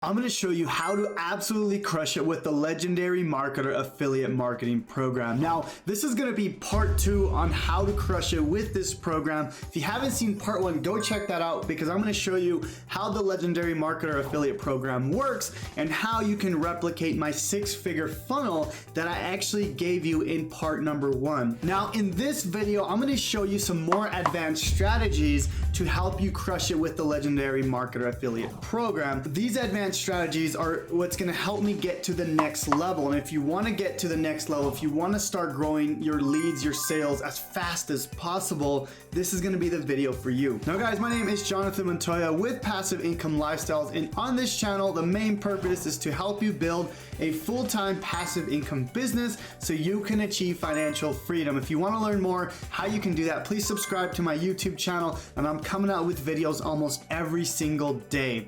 I'm going to show you how to absolutely crush it with the Legendary Marketer Affiliate Marketing Program. Now, this is going to be part 2 on how to crush it with this program. If you haven't seen part 1, go check that out because I'm going to show you how the Legendary Marketer Affiliate Program works and how you can replicate my 6-figure funnel that I actually gave you in part number 1. Now, in this video, I'm going to show you some more advanced strategies to help you crush it with the Legendary Marketer Affiliate Program. These advanced strategies are what's going to help me get to the next level. And if you want to get to the next level, if you want to start growing your leads, your sales as fast as possible, this is going to be the video for you. Now guys, my name is Jonathan Montoya with Passive Income Lifestyles, and on this channel the main purpose is to help you build a full-time passive income business so you can achieve financial freedom. If you want to learn more how you can do that, please subscribe to my YouTube channel, and I'm coming out with videos almost every single day.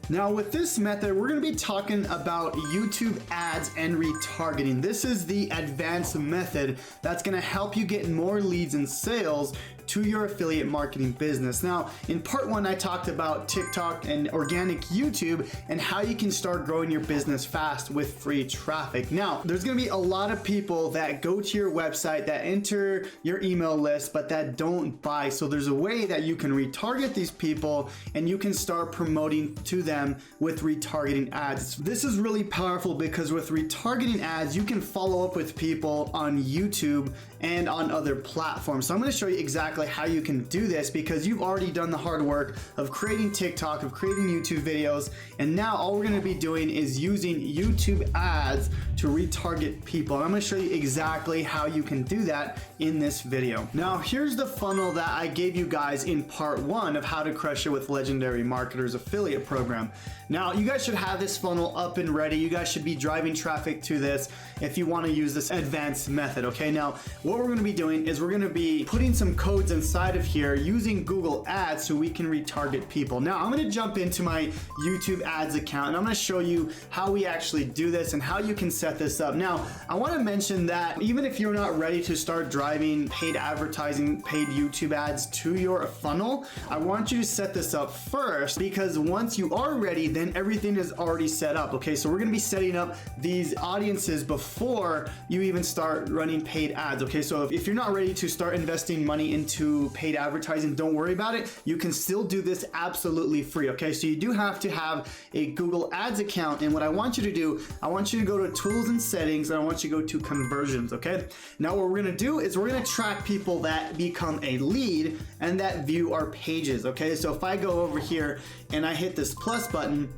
Now with this method, we're going to be talking about YouTube ads and retargeting. This is the advanced method that's going to help you get more leads and sales to your affiliate marketing business. Now, in part 1, I talked about TikTok and organic YouTube and how you can start growing your business fast with free traffic. Now, there's gonna be a lot of people that go to your website, that enter your email list, but that don't buy. So there's a way that you can retarget these people and you can start promoting to them with retargeting ads. This is really powerful because with retargeting ads, you can follow up with people on YouTube and on other platforms. So I'm gonna show you exactly how you can do this because you've already done the hard work of creating TikTok, of creating YouTube videos, and now all we're gonna be doing is using YouTube ads to retarget people. And I'm gonna show you exactly how you can do that in this video. Now, here's the funnel that I gave you guys in part 1 of how to crush it with Legendary Marketer's affiliate program. Now, you guys should have this funnel up and ready. You guys should be driving traffic to this if you wanna use this advanced method, okay? Now, what we're gonna be doing is we're gonna be putting some codes inside of here using Google Ads so we can retarget people. Now, I'm gonna jump into my YouTube Ads account and I'm gonna show you how we actually do this and how you can set this up. Now, I wanna mention that even if you're not ready to start driving paid advertising, paid YouTube ads to your funnel, I want you to set this up first because once you are ready, then everything is already set up, okay? So we're gonna be setting up these audiences before you even start running paid ads, okay? So if you're not ready to start investing money into paid advertising, don't worry about it. You can still do this absolutely free, okay? So you do have to have a Google Ads account, and what I want you to do, I want you to go to Tools and Settings, and I want you to go to Conversions, okay? Now what we're gonna do is we're gonna track people that become a lead and that view our pages, okay? So if I go over here and I hit this plus button,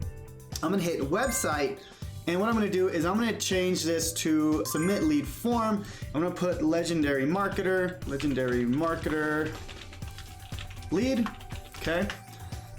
I'm gonna hit Website, and what I'm gonna do is I'm gonna change this to Submit Lead Form. I'm gonna put Legendary Marketer Lead, okay?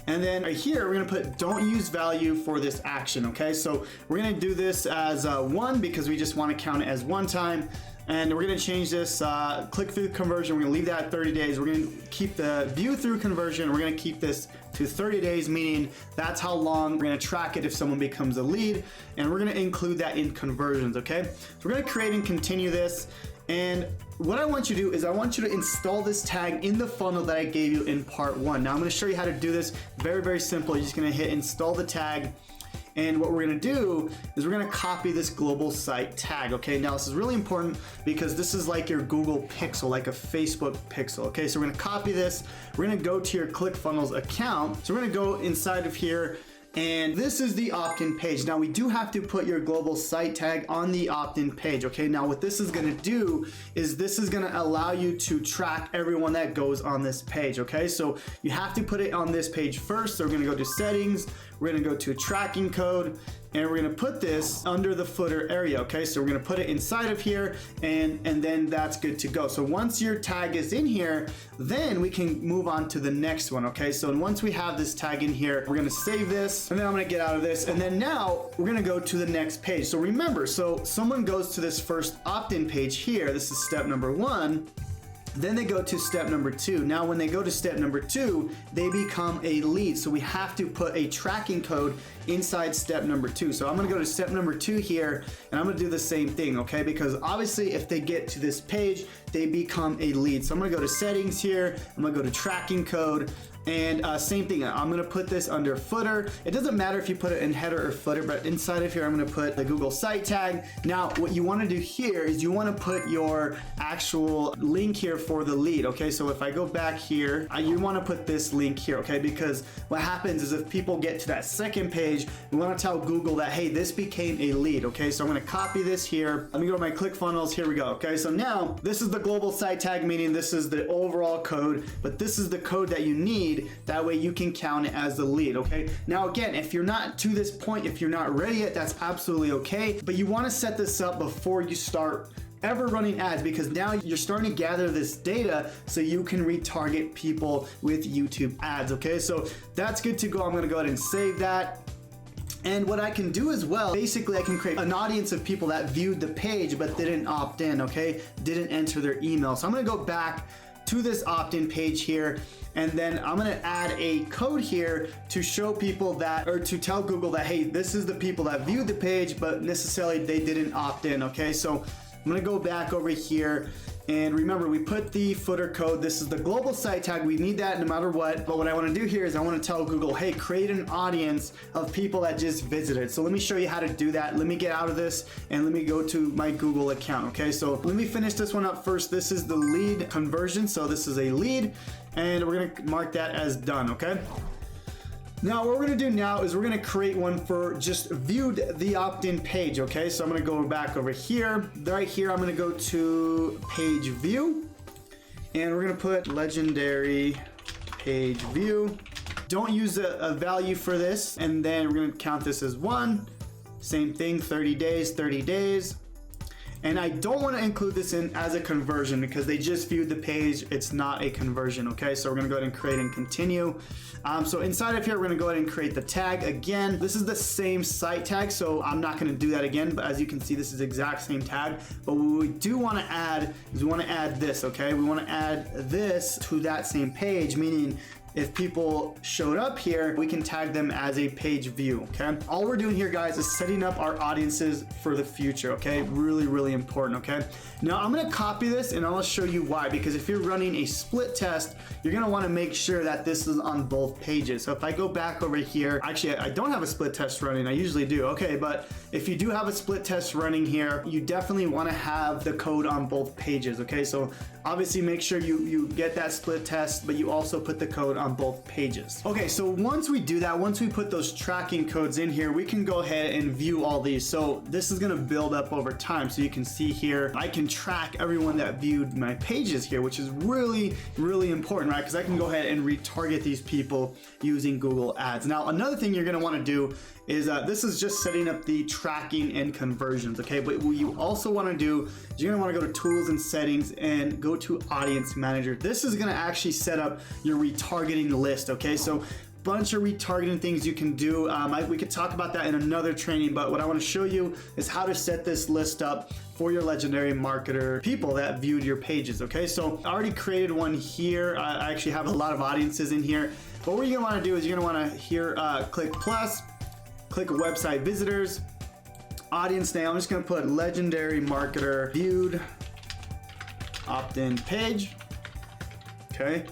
And then right here, we're gonna put don't use value for this action, okay? So we're gonna do this as 1 because we just wanna count it as 1 time. And we're gonna change this click-through conversion. We're gonna leave that at 30 days. We're gonna keep the view-through conversion. We're gonna keep this to 30 days, meaning that's how long we're gonna track it if someone becomes a lead. And we're gonna include that in conversions, okay? So we're gonna create and continue this. And what I want you to do is I want you to install this tag in the funnel that I gave you in part 1. Now I'm gonna show you how to do this. Very, very simple. You're just gonna hit install the tag. And what we're gonna do is we're gonna copy this global site tag, okay? Now this is really important because this is like your Google pixel, like a Facebook pixel, okay? So we're gonna copy this, we're gonna go to your ClickFunnels account. So we're gonna go inside of here, and this is the opt-in page. Now we do have to put your global site tag on the opt-in page, okay? Now what this is gonna do is this is gonna allow you to track everyone that goes on this page, okay? So you have to put it on this page first. So we're gonna go to Settings, we're gonna go to Tracking Code, and we're gonna put this under the footer area, okay? So we're gonna put it inside of here, and then that's good to go. So once your tag is in here, then we can move on to the next one, okay? So once we have this tag in here, we're gonna save this, and then I'm gonna get out of this, and then now we're gonna go to the next page. So remember, so someone goes to this first opt-in page here, this is step number 1, then they go to step number 2. Now, when they go to step number 2, they become a lead. So we have to put a tracking code inside step number 2. So I'm gonna go to step number 2 here, and I'm gonna do the same thing, okay? Because obviously if they get to this page, they become a lead. So I'm gonna go to Settings here, I'm gonna go to Tracking Code, And same thing, I'm gonna put this under footer. It doesn't matter if you put it in header or footer, but inside of here, I'm gonna put the Google site tag. Now, what you wanna do here is you wanna put your actual link here for the lead, okay? So if I go back here, you wanna put this link here, okay? Because what happens is if people get to that second page, we wanna tell Google that, hey, this became a lead, okay? So I'm gonna copy this here. Let me go to my ClickFunnels, here we go, okay? So now, this is the global site tag, meaning this is the overall code, but this is the code that you need. That way you can count it as the lead, okay? Now again, if you're not to this point, if you're not ready yet, that's absolutely okay. But you wanna set this up before you start ever running ads, because now you're starting to gather this data so you can retarget people with YouTube ads, okay? So that's good to go. I'm gonna go ahead and save that. And what I can do as well, basically I can create an audience of people that viewed the page but didn't opt in, okay? Didn't enter their email. So I'm gonna go back to this opt-in page here, and then I'm gonna add a code here to show people that, or to tell Google that, hey, this is the people that viewed the page, but necessarily they didn't opt in, okay? So I'm gonna go back over here, and remember, we put the footer code. This is the global site tag. We need that no matter what. But what I wanna do here is I wanna tell Google, hey, create an audience of people that just visited. So let me show you how to do that. Let me get out of this and let me go to my Google account, okay? So let me finish this one up first. This is the lead conversion. So this is a lead, and we're gonna mark that as done, okay? Now what we're gonna do now is we're gonna create one for just viewed the opt-in page, okay? So I'm gonna go back over here. Right here, I'm gonna go to page view, and we're gonna put legendary page view. Don't use a value for this, and then we're gonna count this as 1. Same thing, 30 days, 30 days. And I don't want to include this in as a conversion because they just viewed the page. It's not a conversion, okay? So we're gonna go ahead and create and continue. So inside of here, we're gonna go ahead and create the tag. Again, this is the same site tag, so I'm not gonna do that again, but as you can see, this is the exact same tag. But what we do wanna add is we wanna add this, okay? We wanna add this to that same page, meaning if people showed up here, we can tag them as a page view, okay? All we're doing here, guys, is setting up our audiences for the future, okay? Really, really important, okay? Now, I'm gonna copy this and I'll show you why, because if you're running a split test, you're gonna wanna make sure that this is on both pages. So if I go back over here, actually, I don't have a split test running, I usually do, okay? But if you do have a split test running here, you definitely wanna have the code on both pages, okay? So obviously make sure you get that split test, but you also put the code on both pages. Okay, so once we do that, once we put those tracking codes in here, we can go ahead and view all these. So this is gonna build up over time. So you can see here, I can track everyone that viewed my pages here, which is really, really important, right? Because I can go ahead and retarget these people using Google Ads. Now, another thing you're gonna wanna do is this is just setting up the tracking and conversions, okay? But what you also wanna do is you're gonna wanna go to tools and settings and go to audience manager. This is gonna actually set up your retargeting list, okay? So bunch of retargeting things you can do. We could talk about that in another training, but what I wanna show you is how to set this list up for your legendary marketer people that viewed your pages, okay? So I already created one here. I actually have a lot of audiences in here, but what you're gonna wanna do is you're gonna wanna here click plus, click website visitors, audience name. I'm just gonna put legendary marketer viewed opt-in page, okay?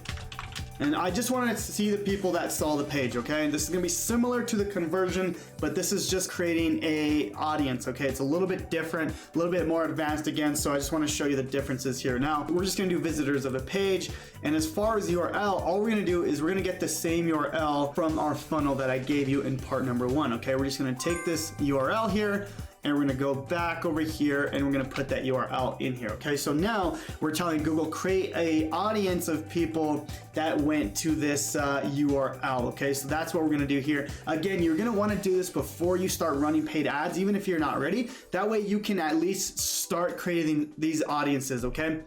And I just wanted to see the people that saw the page, okay? And this is gonna be similar to the conversion, but this is just creating a audience, okay? It's a little bit different, a little bit more advanced again, so I just wanna show you the differences here. Now, we're just gonna do visitors of the page, and as far as URL, all we're gonna do is we're gonna get the same URL from our funnel that I gave you in part number 1, okay? We're just gonna take this URL here, and we're gonna go back over here and we're gonna put that URL in here, okay? So now we're telling Google, create a audience of people that went to this URL, okay? So that's what we're gonna do here. Again, you're gonna wanna do this before you start running paid ads, even if you're not ready. That way you can at least start creating these audiences, okay?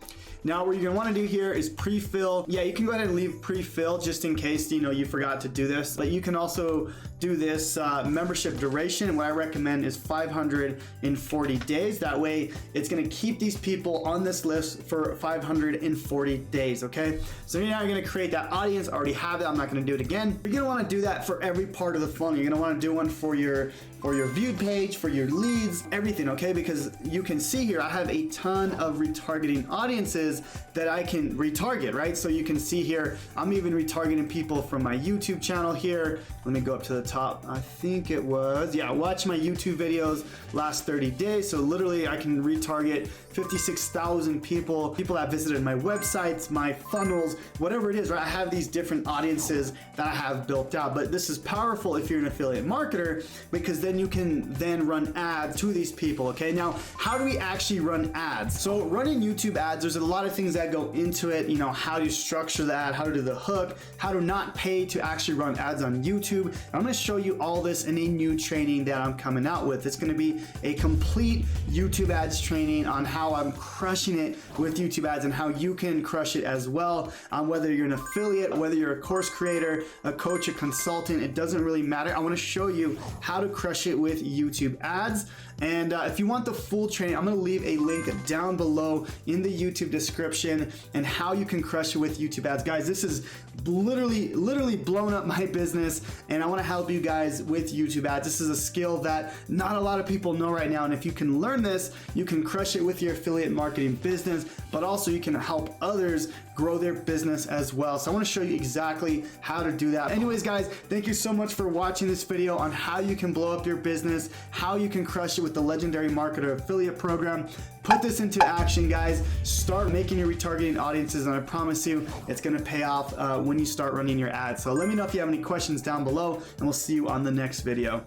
Now what you're gonna wanna do here is pre-fill. Yeah, you can go ahead and leave pre-fill just in case, you know, you forgot to do this, but you can also do this membership duration. What I recommend is 540 days. That way it's gonna keep these people on this list for 540 days, okay? So you're now gonna create that audience. I already have it, I'm not gonna do it again. You're gonna wanna do that for every part of the funnel. You're gonna wanna do one for your viewed page, for your leads, everything, okay? Because you can see here, I have a ton of retargeting audiences that I can retarget, right? So you can see here, I'm even retargeting people from my YouTube channel here. Let me go up to the top. I think it was, yeah, watch my YouTube videos last 30 days. So literally I can retarget 56,000 people that visited my websites, my funnels, whatever it is, right? I have these different audiences that I have built out, but this is powerful if you're an affiliate marketer, because then you can then run ads to these people, okay? Now, how do we actually run ads? So running YouTube ads, there's a lot of things that go into it, you know, how to structure the ad, how to do the hook, how to not pay to actually run ads on YouTube. I'm gonna show you all this in a new training that I'm coming out with. It's gonna be a complete YouTube ads training on how I'm crushing it with YouTube ads and how you can crush it as well. Whether you're an affiliate, whether you're a course creator, a coach, a consultant, it doesn't really matter. I wanna show you how to crush it with YouTube ads. And if you want the full training, I'm gonna leave a link down below in the YouTube description and how you can crush it with YouTube ads. Guys, this is literally blown up my business, and I wanna help you guys with YouTube ads. This is a skill that not a lot of people know right now, and if you can learn this, you can crush it with your affiliate marketing business, but also you can help others grow their business as well. So I wanna show you exactly how to do that. Anyways, guys, thank you so much for watching this video on how you can blow up your business, how you can crush it with the Legendary Marketer Affiliate Program. Put this into action, guys. Start making your retargeting audiences, and I promise you it's gonna pay off when you start running your ads. So let me know if you have any questions down below, and we'll see you on the next video.